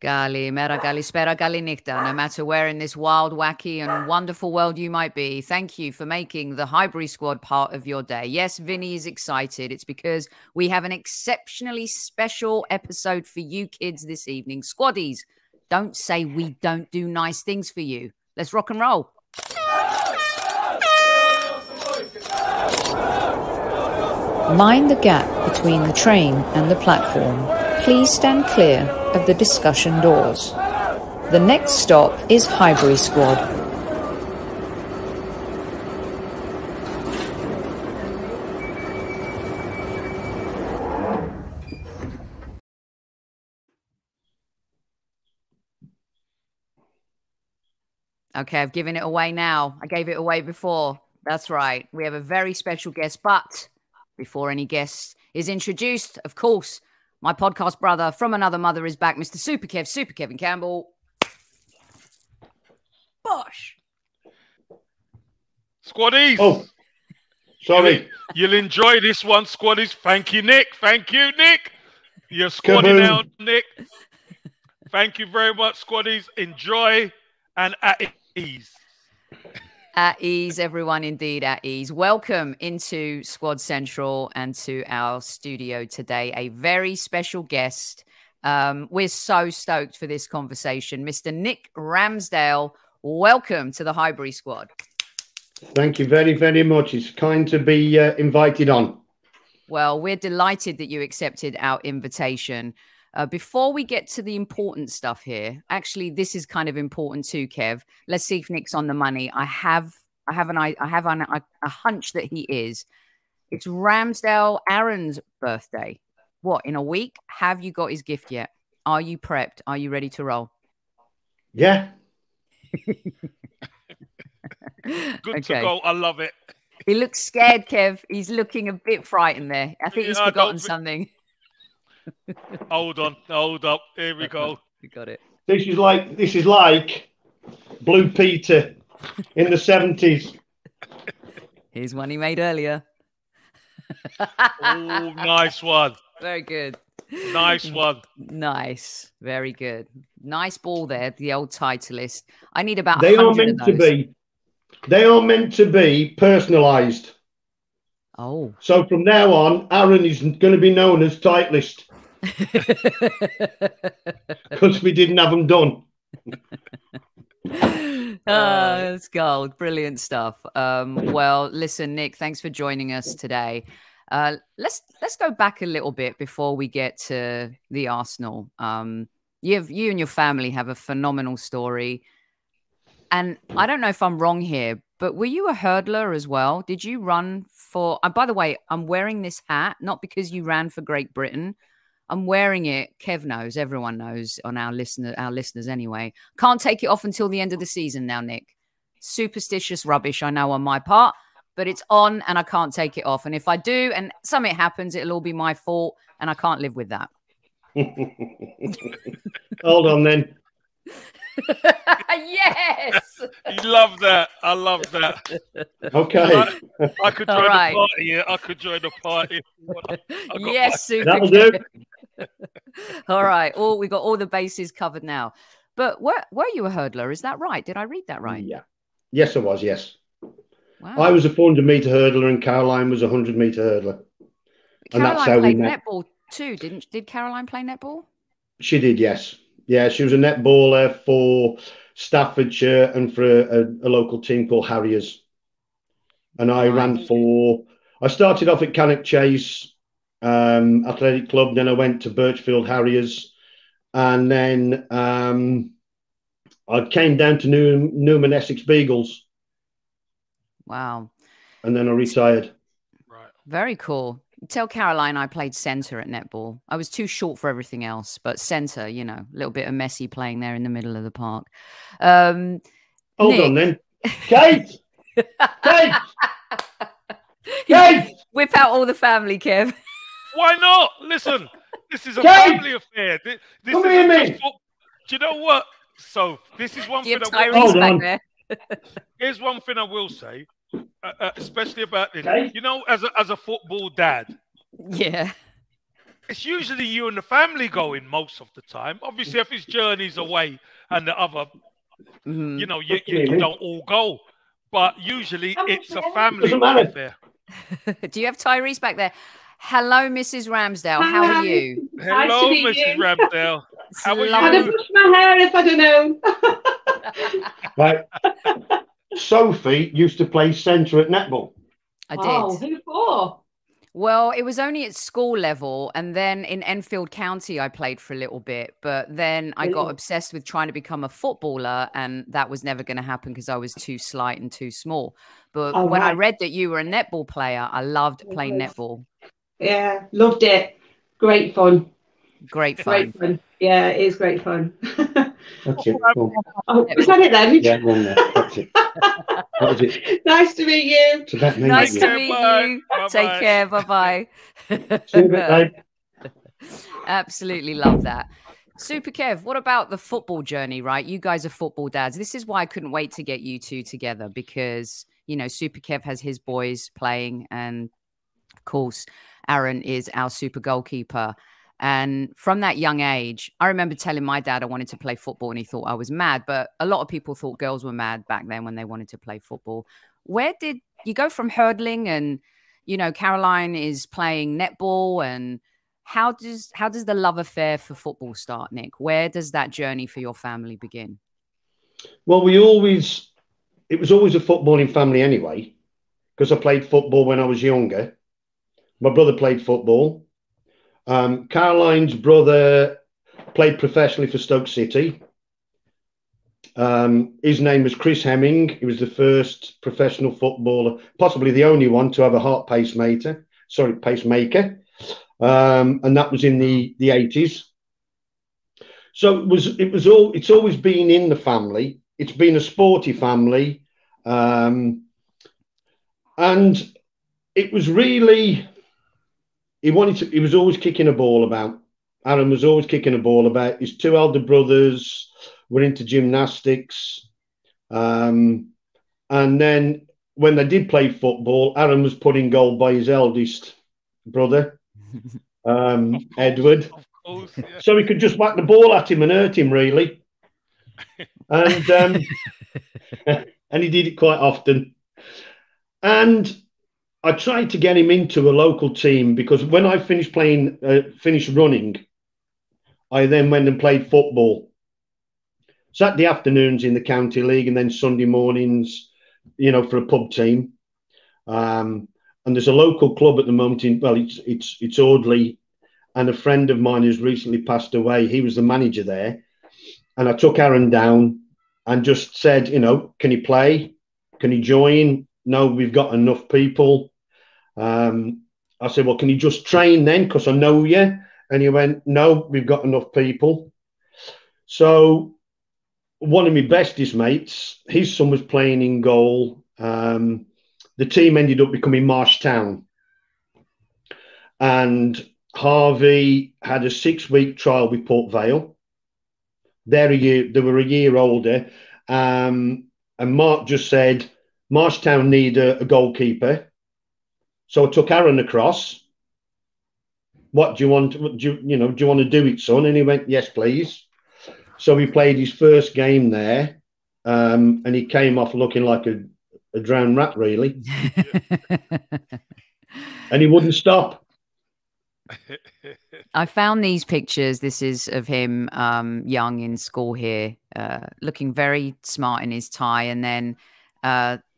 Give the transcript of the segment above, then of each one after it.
Gali, mera gali, spera gali nicta. No matter where in this wild, wacky and wonderful world you might be, thank you for making the Highbury squad part of your day. Yes, Vinny is excited. It's because we have an exceptionally special episode for you kids this evening. Squaddies, don't say we don't do nice things for you. Let's rock and roll. Mind the gap between the train and the platform. Please stand clear of the discussion doors. The next stop is Highbury Squad. Okay, I've given it away now. I gave it away before. That's right. We have a very special guest, but before any guest is introduced, of course, my podcast brother from another mother is back, Mr. Super Kev, Super Kevin Campbell. Bosh. Squaddies. Oh, sorry. You'll enjoy this one, Squaddies. Thank you, Nick. Thank you, Nick. You're squadding out, Nick. Thank you very much, Squaddies. Enjoy and at ease. At ease, everyone, indeed at ease. Welcome into Squad Central and to our studio today. A very special guest. We're so stoked for this conversation. Mr. Nick Ramsdale, welcome to the Highbury Squad. Thank you very, very much. It's kind to be invited on. Well, we're delighted that you accepted our invitation. Before we get to the important stuff here, actually, this is kind of important too, Kev. Let's see if Nick's on the money. I have a hunch that he is. It's Ramsdale Aaron's birthday. What, in a week? Have you got his gift yet? Are you prepped? Are you ready to roll? Yeah. Good to go. I love it. He looks scared, Kev. He's looking a bit frightened there. I think he's forgotten something. Hold on, hold up. Here we go. We got it. This is like Blue Peter in the 70s. Here's one he made earlier. Oh, nice one. Very good. Nice one. Nice. Very good. Nice ball there, the old Titleist. I need about They 100 are meant of those. to be. They are meant to be personalised. Oh. So from now on, Aaron is going to be known as Titleist. Because we didn't have them done. That's gold. Brilliant stuff. Well, listen, Nick, thanks for joining us today. Let's go back a little bit before we get to the Arsenal. You and your family have a phenomenal story. And I don't know if I'm wrong here, but were you a hurdler as well? Did you run for... by the way, I'm wearing this hat, not because you ran for Great Britain. I'm wearing it. Kev knows. Everyone knows on our listeners anyway. Can't take it off until the end of the season now, Nick. Superstitious rubbish, I know, on my part, but it's on and I can't take it off. And if I do and something happens, it'll all be my fault and I can't live with that. Hold on then. Yes. You love that. I love that. Okay. I could join the party here. I could join the party. Yes, Super. That'll do. All right. We got all the bases covered now. But were you a hurdler? Is that right? Did I read that right? Yeah. Yes, I was. Yes. Wow. I was a 400-meter hurdler and Caroline was a 100-meter hurdler. And that's how we met. Netball too, did Caroline play netball? She did, yes. Yeah, she was a netballer for Staffordshire and for a local team called Harriers. And I ran for... I started off at Cannock Chase Athletic Club, then I went to Birchfield Harriers, and then I came down to Newman Essex Beagles. Wow. And then I retired. Right. Very cool. Tell Caroline I played centre at netball. I was too short for everything else, but centre, you know, a little bit of Messi playing there in the middle of the park. Hold on then. Kate! Kate! Kate! Whip out all the family, Kev. Why not? Listen, this is a family affair. This Come here, mate. Do you know what? So this is one thing Tyrese back there. Here's one thing I will say, especially about this. Okay. You know, as a football dad. Yeah. it's usually you and the family going most of the time. Obviously, if his journey's away and the other, you know, you don't all go. But usually it's a family Doesn't matter. affair. Do you have Tyrese back there? Hello, Mrs. Ramsdale. How are you? Hello, Mrs. Ramsdale. How are I'd have you? brushed my hair if I'd have known. Right. Sophie used to play centre at netball. I did. Oh, who for? Well, it was only at school level, and then in Enfield County, I played for a little bit. But then I got obsessed with trying to become a footballer, and that was never going to happen because I was too slight and too small. But when I read that you were a netball player, I loved playing netball. Yeah, loved it. Great fun. Great fun. Great fun. Yeah, it is great fun. That's it. Oh, is that it then? Yeah, that's it. What is it? Nice to meet you. It's about me. Nice to meet you. Bye-bye. Take care. Bye-bye. See you a bit, babe. Absolutely love that. Super Kev, what about the football journey, right? You guys are football dads. This is why I couldn't wait to get you two together because, you know, Super Kev has his boys playing and, of course, Aaron is our super goalkeeper. And from that young age, I remember telling my dad I wanted to play football and he thought I was mad. But a lot of people thought girls were mad back then when they wanted to play football. Where did you go from hurdling and, you know, Caroline is playing netball and how does the love affair for football start, Nick? Where does that journey for your family begin? Well, it was always a footballing family anyway, because I played football when I was younger. My brother played football. Caroline's brother played professionally for Stoke City. His name was Chris Hemming. He was the first professional footballer, possibly the only one to have a heart pacemaker. And that was in the 80s. So it's always been in the family. It's been a sporty family. And it was really, he was always kicking a ball about. Aaron was always kicking a ball about. His two elder brothers were into gymnastics. And then when they did play football, Aaron was put in goal by his eldest brother, Edward. Of course, yeah. So he could just whack the ball at him and hurt him, really. And and he did it quite often. And I tried to get him into a local team because when I finished running, I then went and played football. Saturday afternoons in the county league and then Sunday mornings, you know, for a pub team. And there's a local club at the moment it's Audley, and a friend of mine who's recently passed away. He was the manager there, and I took Aaron down and just said, you know, can he play? Can he join? No, we've got enough people. I said, well, can you just train then? Because I know you. And he went, no, we've got enough people. So one of my bestest mates, his son was playing in goal. The team ended up becoming Marsh Town. And Harvey had a 6-week trial with Port Vale. They were a year older. And Mark just said, Marsh Town need a goalkeeper. So I took Aaron across. What do you want? Do you want to do it, son? And he went, yes, please. So he played his first game there. And he came off looking like a drowned rat, really. And he wouldn't stop. I found these pictures. This is of him young in school here, looking very smart in his tie. And then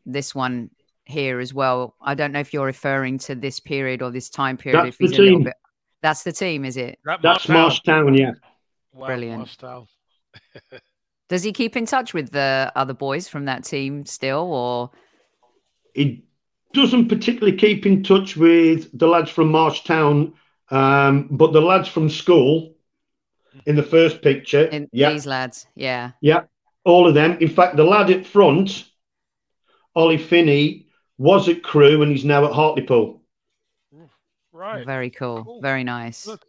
this one here as well. I don't know if you're referring to this period or this time period. That's the team. That's the team, is it? That's Marsh Town, yeah. Wow, brilliant. Marsh Town. Does he keep in touch with the other boys from that team still, or? He doesn't particularly keep in touch with the lads from Marsh Town, but the lads from school in the first picture. These lads, yeah. Yeah, all of them. In fact, the lad at front, Ollie Finney, was at Crewe and he's now at Hartlepool. Right. Very cool. Very nice. Good.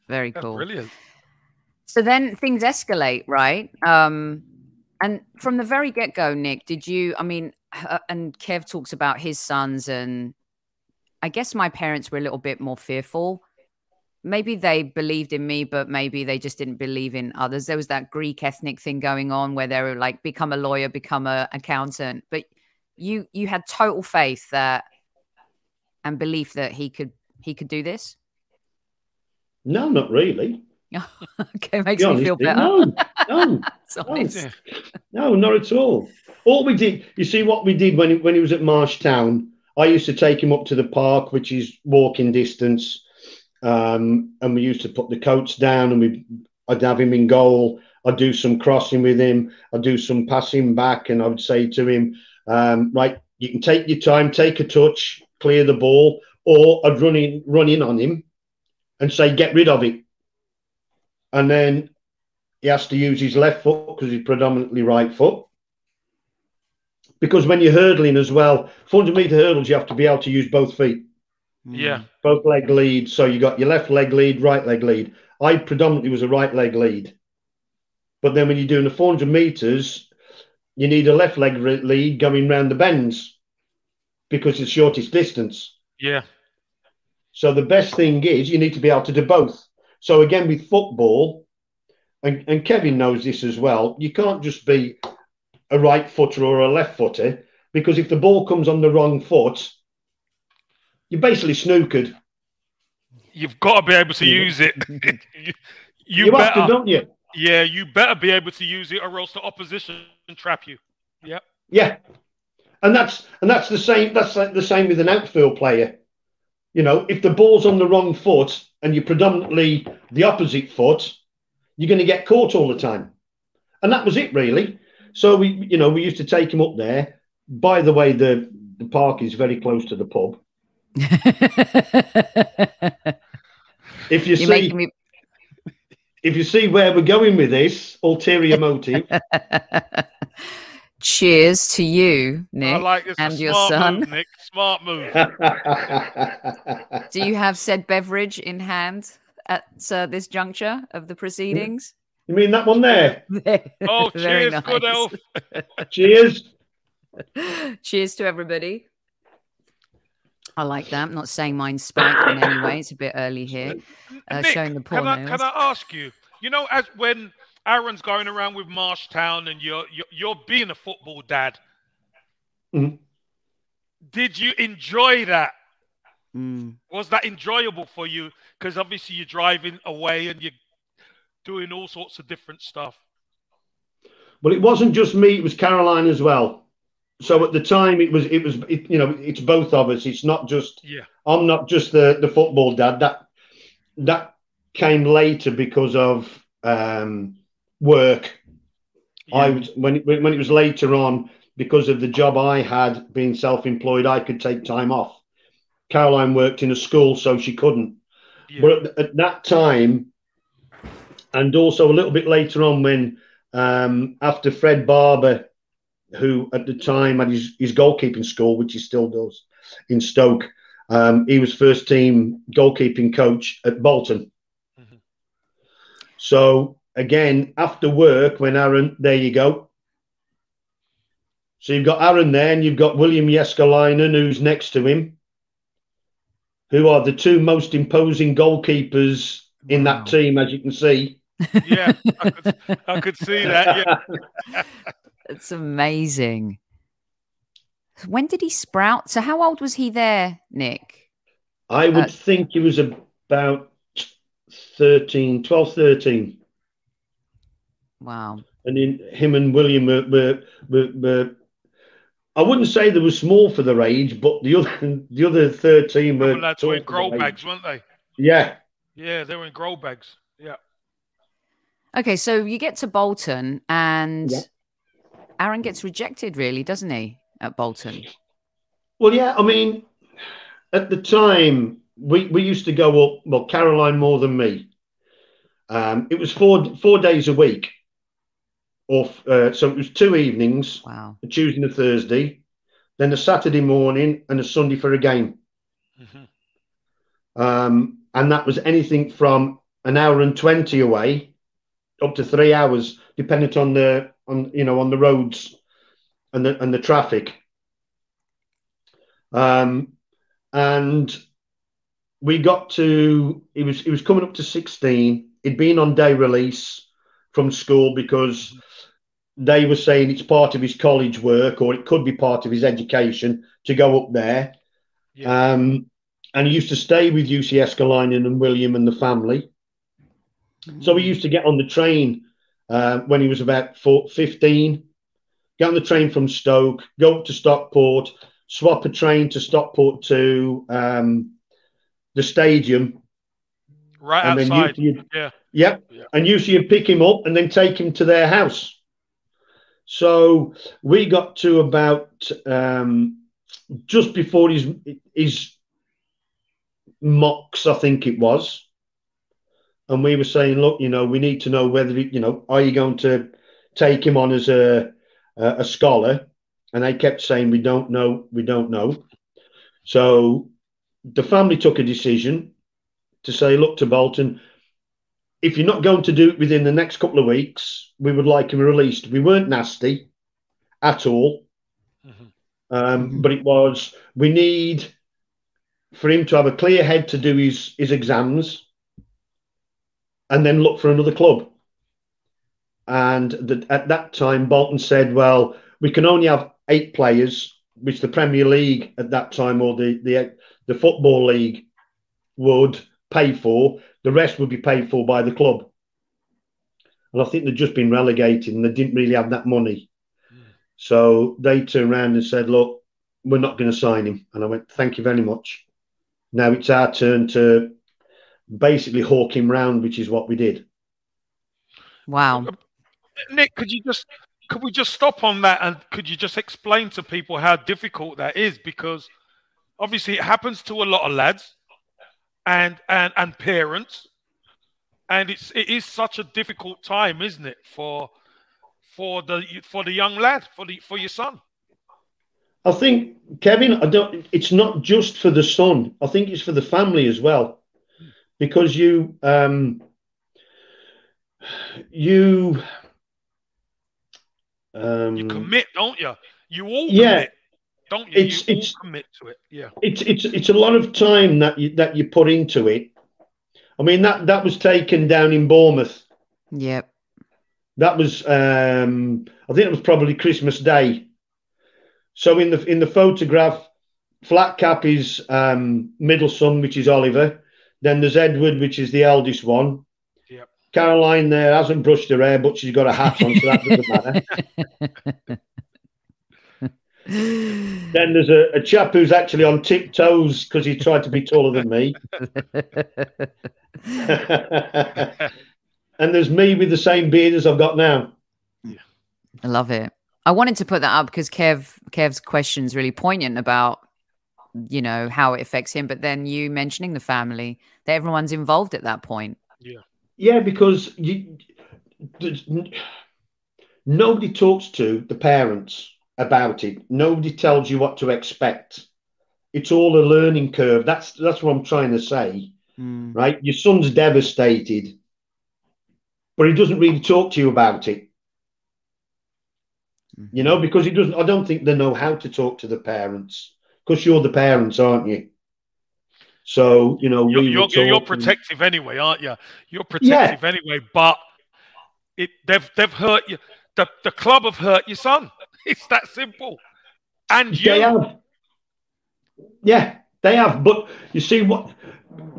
Very That's cool. Brilliant. So then things escalate, right? And from the very get-go, Nick, and Kev talks about his sons, and I guess my parents were a little bit more fearful maybe they believed in me, but maybe they just didn't believe in others. There was that Greek ethnic thing going on where they were like, become a lawyer, become an accountant. But you had total faith that and belief that he could do this. No, not really. Okay, makes me feel better. No, no, not at all. All we did, you see, what we did when he was at Marshtown, I used to take him up to the park, which is walking distance, and we used to put the coats down, and I'd have him in goal. I'd do some crossing with him. I'd do some passing back, and I would say to him, right, you can take your time, take a touch, clear the ball, or I'd run in on him and say, get rid of it. And then he has to use his left foot because he's predominantly right foot. Because when you're hurdling as well, 400-meter hurdles, you have to be able to use both feet. Yeah. Both leg lead. So you got your left leg lead, right leg lead. I predominantly was a right leg lead. But then when you're doing the 400 meters, you need a left leg lead going round the bends because it's the shortest distance. Yeah. So the best thing is you need to be able to do both. So again, with football, and Kevin knows this as well, you can't just be a right footer or a left footer, because if the ball comes on the wrong foot, you're basically snookered. You've got to be able to use it. you have to, don't you? Yeah, you better be able to use it, or else the opposition can trap you. Yep. Yeah, and that's the same. That's like the same with an outfield player. You know, if the ball's on the wrong foot and you're predominantly the opposite foot, you're going to get caught all the time. And that was it, really. So we used to take him up there. By the way, the park is very close to the pub. If you see where we're going with this, ulterior motive. Cheers to you, Nick, I like this, and your son. Move, Nick. Smart move. Do you have said beverage in hand at this juncture of the proceedings? You mean that one there? Oh, cheers, nice. good elf. Cheers. Cheers to everybody. I like that. I'm not saying mine's spiked in any way. It's a bit early here. Nick, showing the porn. Can I ask you? You know, as when Aaron's going around with Marshtown and you're being a football dad, did you enjoy that? Was that enjoyable for you? Because obviously you're driving away and you're doing all sorts of different stuff. Well, it wasn't just me; it was Caroline as well. So at the time, it's both of us. It's not just I'm not just the football dad. That came later because of work. Yeah. When it was later on, because of the job I had, being self-employed, I could take time off. Caroline worked in a school, so she couldn't. Yeah. But at that time, and also a little bit later on, when after Fred Barber, who at the time had his goalkeeping school, which he still does in Stoke, he was first team goalkeeping coach at Bolton. So again, after work, when Aaron, there you go. So you've got Aaron there, and you've got William Jeskalainen, who's next to him, who are the two most imposing goalkeepers in that team, as you can see. Yeah, I could see that. Yeah, it's amazing. When did he sprout? So how old was he there, Nick? I would think he was about 13. Wow. And then him and William were I wouldn't say they were small for their age, but the other 13 were lads were in grow bags, weren't they? Yeah. Yeah, they were in grow bags. Yeah. Okay, so you get to Bolton and Aaron gets rejected, really, doesn't he, at Bolton? Well, yeah, I mean, at the time, we used to go up, well, Caroline more than me. It was four days a week. So it was 2 evenings, a Tuesday and a Thursday, then a Saturday morning and a Sunday for a game. And that was anything from an hour and 20 away up to 3 hours, depending on the roads and the traffic. And we got to, he was coming up to 16. He'd been on day release from school because they were saying it's part of his college work, or it could be part of his education to go up there. Yeah. And he used to stay with UCS Escalainen and William and the family. So he used to get on the train when he was about 15, get on the train from Stoke, go up to Stockport, swap a train to Stockport to the stadium. Right and outside. Then yeah. And usually you'd pick him up and then take him to their house. So we got to about just before his mocks, I think it was. And we were saying, look, we need to know whether, are you going to take him on as a scholar? And they kept saying, we don't know. So the family took a decision to say, look, to Bolton, if you're not going to do it within the next couple of weeks, we would like him released. We weren't nasty at all. But it was, we need for him to have a clear head to do his exams and then look for another club. And at that time, Bolton said, well, we can only have 8 players, which the Premier League at that time, or the Football League would pay for. The rest would be paid for by the club. And I think they'd just been relegated and they didn't really have that money. So they turned around and said, look, we're not going to sign him. And I went, thank you very much. Now it's our turn to basically hawk him round, which is what we did. Wow. Nick, could we just stop on that, and could you just explain to people how difficult that is? Because obviously it happens to a lot of lads and parents, and it is such a difficult time, isn't it, for the young lad, for your son? I think, Kevin, it's not just for the son. I think it's for the family as well, because you commit, don't you? You all commit, don't you? You all commit to it. Yeah. It's a lot of time that you put into it. I mean, that was taken down in Bournemouth. Yep. That was I think it was probably Christmas Day. So in the photograph, flat cap is middle son, which is Oliver. Then there's Edward, which is the eldest one. Yep. Caroline there hasn't brushed her hair, but she's got a hat on, so that doesn't matter. Then there's a chap who's actually on tiptoes because he tried to be taller than me. And there's me with the same beard as I've got now. Yeah. I love it. I wanted to put that up because Kev's question is really poignant about, how it affects him. But then you mentioning the family, that everyone's involved at that point. Yeah, because nobody talks to the parents about it. Nobody tells you what to expect. It's all a learning curve. That's what I'm trying to say, right? Your son's devastated, but he doesn't really talk to you about it. Because he doesn't. I don't think they know how to talk to the parents, because you're the parents, aren't you? So you're protective anyway, aren't you? You're protective anyway, but they've hurt you. The club have hurt your son. It's that simple. And you. They have. Yeah, they have. But you see what?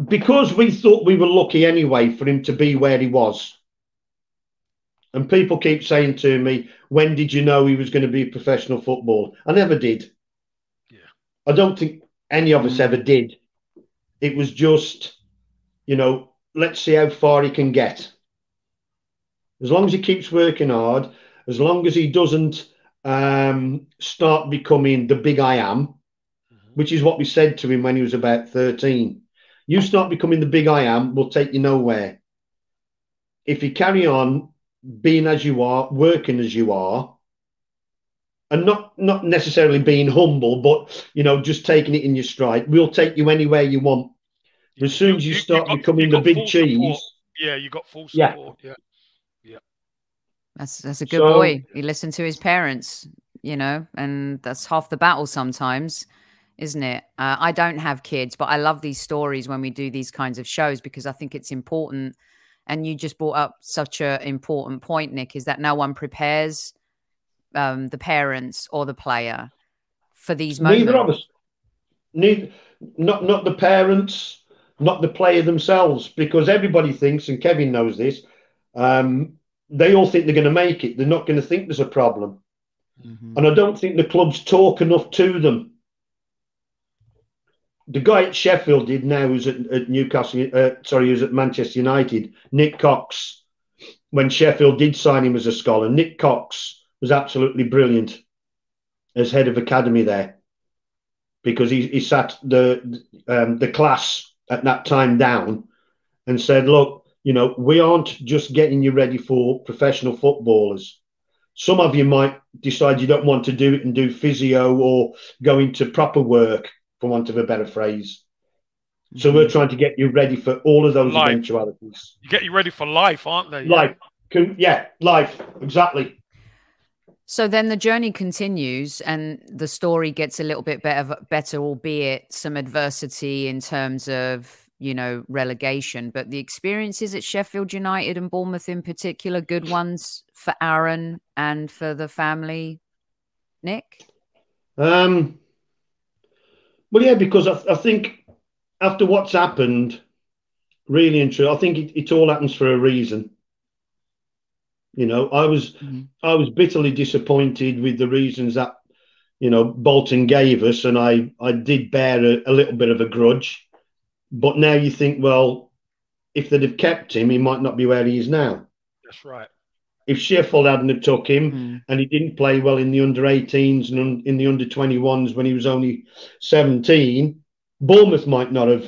Because we thought we were lucky anyway for him to be where he was. And people keep saying to me, when did you know he was going to be a professional footballer? I never did. Yeah. I don't think any of us ever did. It was just, let's see how far he can get. As long as he keeps working hard, as long as he doesn't start becoming the big I am, which is what we said to him when he was about 13. You start becoming the big I am, we'll take you nowhere. If you carry on being as you are, working as you are, and not necessarily being humble, but just taking it in your stride, we'll take you anywhere you want. As soon as you start becoming the big cheese, you got full support. Yeah. That's a good boy. He listened to his parents, and that's half the battle sometimes, isn't it? I don't have kids, but I love these stories when we do these kinds of shows because I think it's important. And you just brought up such an important point, Nick, is that no one prepares the parents or the player for these moments. Neither of us. Not the parents, not the player themselves, because everybody thinks, and Kevin knows this, they all think they're going to make it. They're not going to think there's a problem. Mm-hmm. And I don't think the clubs talk enough to them. The guy at Sheffield did now, who's at Newcastle, who's at Manchester United, Nick Cox, when Sheffield did sign him as a scholar. Nick Cox was absolutely brilliant as head of academy there, because he sat the class at that time down and said, look, we aren't just getting you ready for professional footballers. Some of you might decide you don't want to do it and do physio or go into proper work, for want of a better phrase. So we're trying to get you ready for all of those eventualities. You get you ready for life, aren't they? Life. Yeah, life. Exactly. So then the journey continues and the story gets a little bit better, albeit some adversity in terms of, relegation. But the experiences at Sheffield United and Bournemouth in particular, good ones for Aaron and for the family, Nick? Well, yeah, because I think after what's happened, really and truly, I think it all happens for a reason. I was bitterly disappointed with the reasons that, Bolton gave us, and I did bear a little bit of a grudge. But now you think, well, if they'd have kept him, he might not be where he is now. That's right. If Sheffield hadn't have took him and he didn't play well in the under-18s and in the under-21s when he was only 17, Bournemouth might not have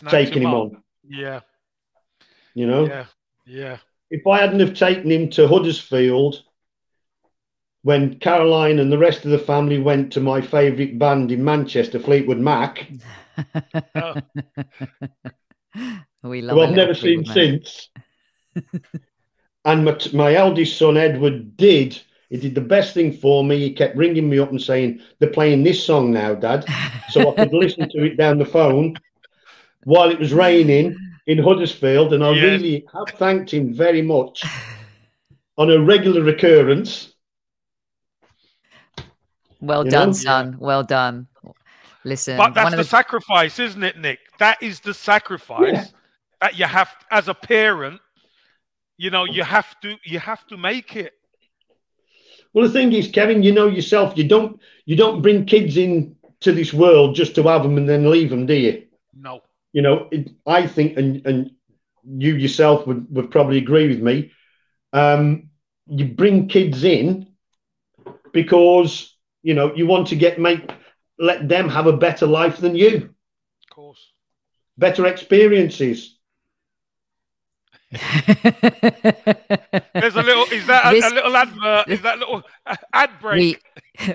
taken him on. Yeah. Yeah. If I hadn't have taken him to Huddersfield when Caroline and the rest of the family went to my favourite band in Manchester, Fleetwood Mac, who I've never seen since. And my eldest son, Edward, did the best thing for me. He kept ringing me up and saying, they're playing this song now, Dad. So I could listen to it down the phone while it was raining in Huddersfield. And I really have thanked him very much on a regular recurrence. Well done, son. Yeah. Well done. Listen. But that's the sacrifice, isn't it, Nick? That is the sacrifice that you have as a parent. You have to make it. Well, the thing is, Kevin, yourself, you don't bring kids into this world just to have them and then leave them, do you? No. I think, and you yourself would probably agree with me. You bring kids in because you want to let them have a better life than you. Of course. Better experiences. There's a little. Is that a little advert? Is that a little ad break?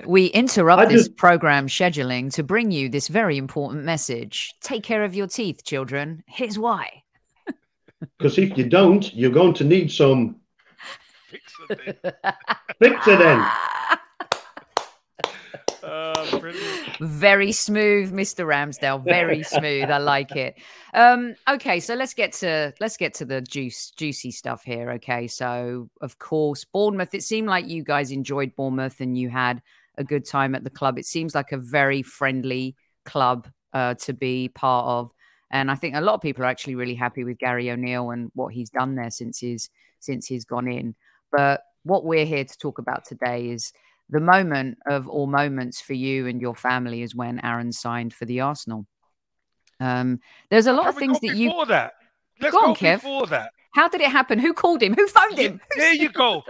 We interrupt this program scheduling to bring you this very important message. Take care of your teeth, children. Here's why. Because if you don't, you're going to need some Fixodent. Very smooth, Mr. Ramsdale. Very smooth. I like it. Okay, so let's get to the juicy stuff here. Okay, so of course, Bournemouth. It seemed like you guys enjoyed Bournemouth and you had a good time at the club. It seems like a very friendly club to be part of, and I think a lot of people are actually really happy with Gary O'Neill and what he's done there since he's gone in. But what we're here to talk about today is the moment of all moments for you and your family is when Aaron signed for the Arsenal. There's a lot of things that you... Before that. Let's go on, Kev. Before that. How did it happen? Who called him? Who phoned him? There you go.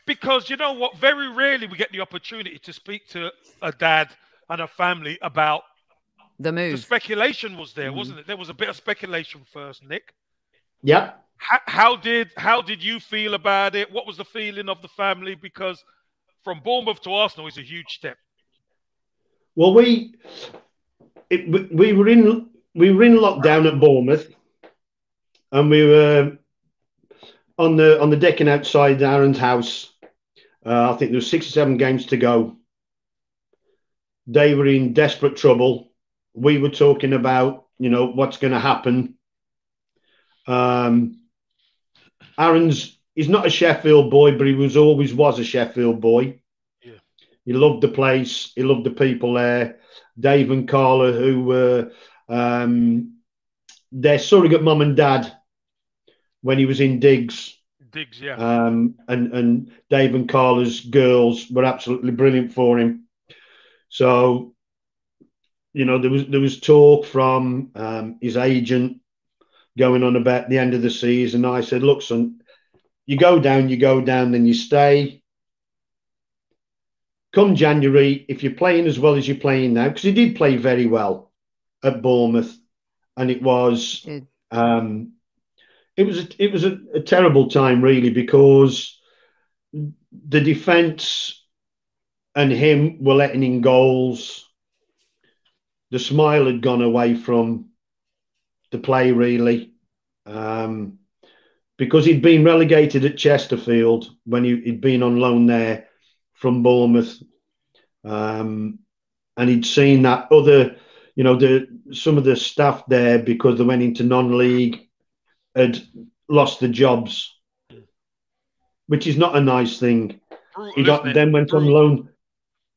Because you know what? Very rarely we get the opportunity to speak to a dad and a family about the move. The speculation was there, wasn't it? There was a bit of speculation first, Nick. Yeah. How did you feel about it? What was the feeling of the family? Because from Bournemouth to Arsenal is a huge step. Well, we were in lockdown at Bournemouth, and we were on the decking outside Aaron's house. I think there was 6 or 7 games to go, They were in desperate trouble. We were talking about, what's going to happen. He's not a Sheffield boy, but he always was a Sheffield boy. Yeah. He loved the place. He loved the people there. Dave and Carla, who were their surrogate mum and dad when he was in Diggs. Diggs, yeah. And Dave and Carla's girls were absolutely brilliant for him. So, there was talk from his agent going on about the end of the season. I said, look, son, you go down, then you stay. Come January, if you're playing as well as you're playing now, because he did play very well at Bournemouth, and it was a terrible time, really, because the defence and him were letting in goals. The smile had gone away from the play, really, because he'd been relegated at Chesterfield when he'd been on loan there from Bournemouth, and he'd seen that other, some of the staff there, because they went into non-league, had lost the jobs, which is not a nice thing. Brutal, Then went on loan.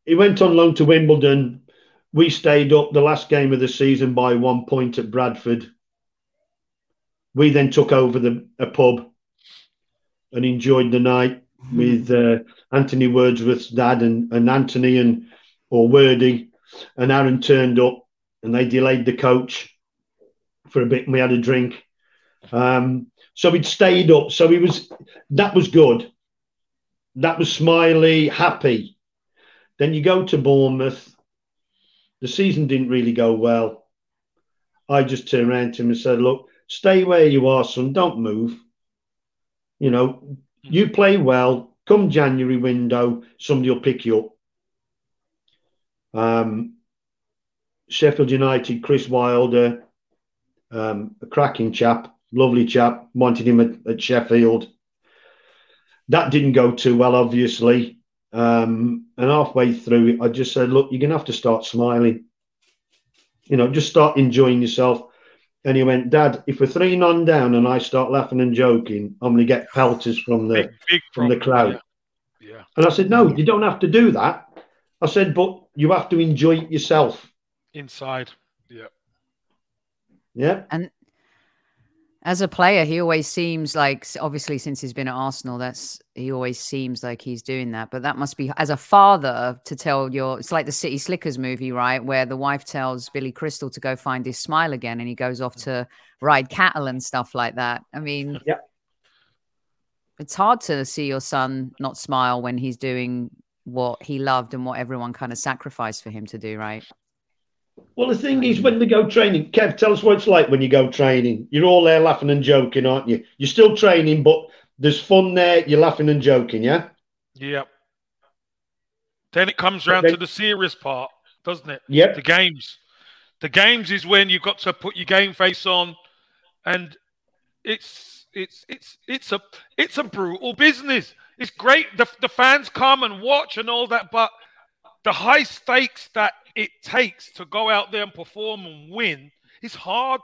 He went on loan to Wimbledon. We stayed up the last game of the season by 1 point at Bradford. We then took over a pub and enjoyed the night with Anthony Wordsworth's dad and Anthony or Wordy, and Aaron turned up, and they delayed the coach for a bit, and we had a drink. So he'd stayed up. So that was good. That was smiley, happy. Then you go to Bournemouth. The season didn't really go well. I just turned around to him and said, look, stay where you are, son. Don't move. You play well. Come January window, somebody will pick you up. Sheffield United, Chris Wilder, a cracking chap, lovely chap, wanted him at Sheffield. That didn't go too well, obviously. And halfway through, I just said, look, you're going to have to start smiling. Just start enjoying yourself. And he went, Dad, if we're 3-0 down and I start laughing and joking, I'm going to get pelters from the crowd. Yeah. And I said, no, you don't have to do that. I said, but you have to enjoy it yourself. Inside. Yeah. Yeah. And as a player, he always seems like, obviously since he's been at Arsenal, he always seems like he's doing that. But that must be, as a father, to tell it's like the City Slickers movie, right? Where the wife tells Billy Crystal to go find his smile again, and he goes off to ride cattle and stuff like that. I mean, yeah, it's hard to see your son not smile when he's doing what he loved and what everyone kind of sacrificed for him to do, right? Well, the thing is, when they go training, Kev, tell us what it's like when you go training. You're all there laughing and joking, aren't you? You're still training, but there's fun there. You're laughing and joking, yeah? Yep. Then it comes round to the serious part, doesn't it? Yep. The games. The games is when you've got to put your game face on, and it's a brutal business. It's great. The fans come and watch and all that, but the high stakes that it takes to go out there and perform and win is hard.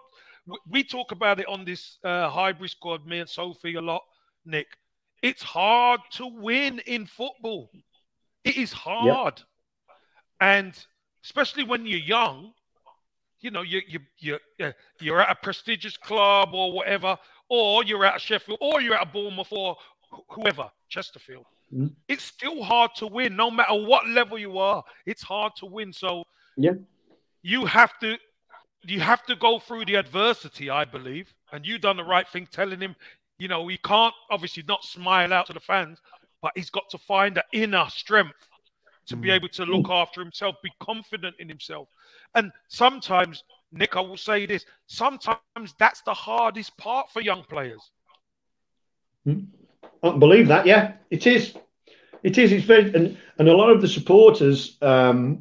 We talk about it on this Highbury squad, me and Sophie, a lot, Nick. It's hard to win in football. It is hard. Yep. And especially when you're young, you're at a prestigious club or whatever, or you're at a Sheffield, or you're at a Bournemouth, or whoever, Chesterfield. It's still hard to win, no matter what level you are. It's hard to win. So yeah, you have to go through the adversity, I believe. And you've done the right thing, telling him, he can't obviously not smile out to the fans, but he's got to find the inner strength to be able to look after himself, be confident in himself. And sometimes, Nick, I will say this, sometimes that's the hardest part for young players. I don't believe that. Yeah, it is. It is. It's very, and a lot of the supporters, they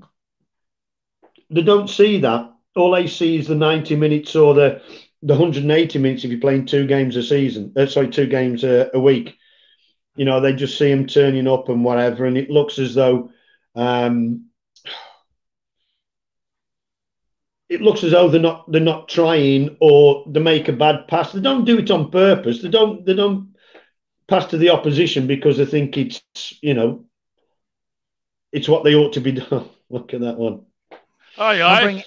don't see that. All they see is the 90 minutes or the 180 minutes if you're playing 2 games a season. 2 games a week. They just see them turning up and whatever, and it looks as though it looks as though they're not trying, or they make a bad pass. They don't do it on purpose. They don't pass to the opposition because they think it's, you know, it's what they ought to be done. Look at that one. Aye, I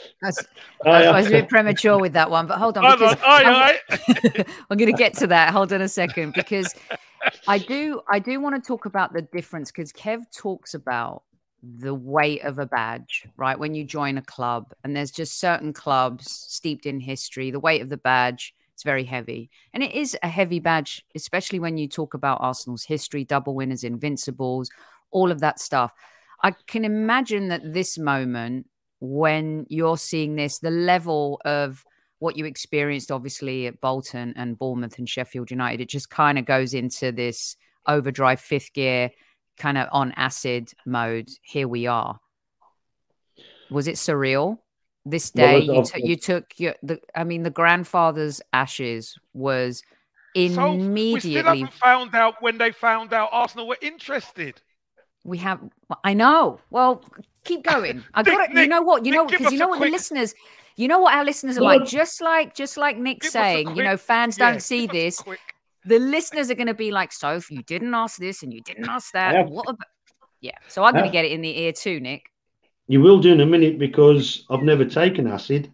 was a bit premature with that one, but hold on, because I'm going to get to that. Hold on a second, because I do want to talk about the difference, because Kev talks about the weight of a badge, right? When you join a club, and there's just certain clubs steeped in history, the weight of the badge, it's very heavy. And it is a heavy badge, especially when you talk about Arsenal's history, double winners, invincibles, all of that stuff. I can imagine that this moment, when you're seeing this, the level of what you experienced, obviously, at Bolton and Bournemouth and Sheffield United, it just kind of goes into this overdrive, fifth gear, kind of on acid mode. Here we are. Was it surreal? This day, you took the grandfather's ashes was immediately. So we still haven't found out when they found out Arsenal were interested. We have. I know. Well, keep going. I got it. You know what? Because you know what the listeners. You know what our listeners are like. Just like Nick saying, fans don't see this. The listeners are going to be like, Soph, you didn't ask this and you didn't ask that. What about? Yeah. So I'm going to get it in the ear too, Nick. You will do in a minute, because I've never taken acid.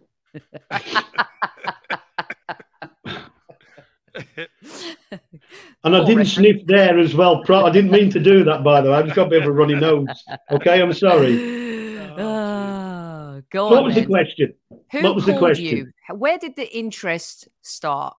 And I didn't sniff there as well. I didn't mean to do that, by the way. I just got a bit of a runny nose. Okay, I'm sorry. Oh, God. What was the question? What was the question? Where did the interest start?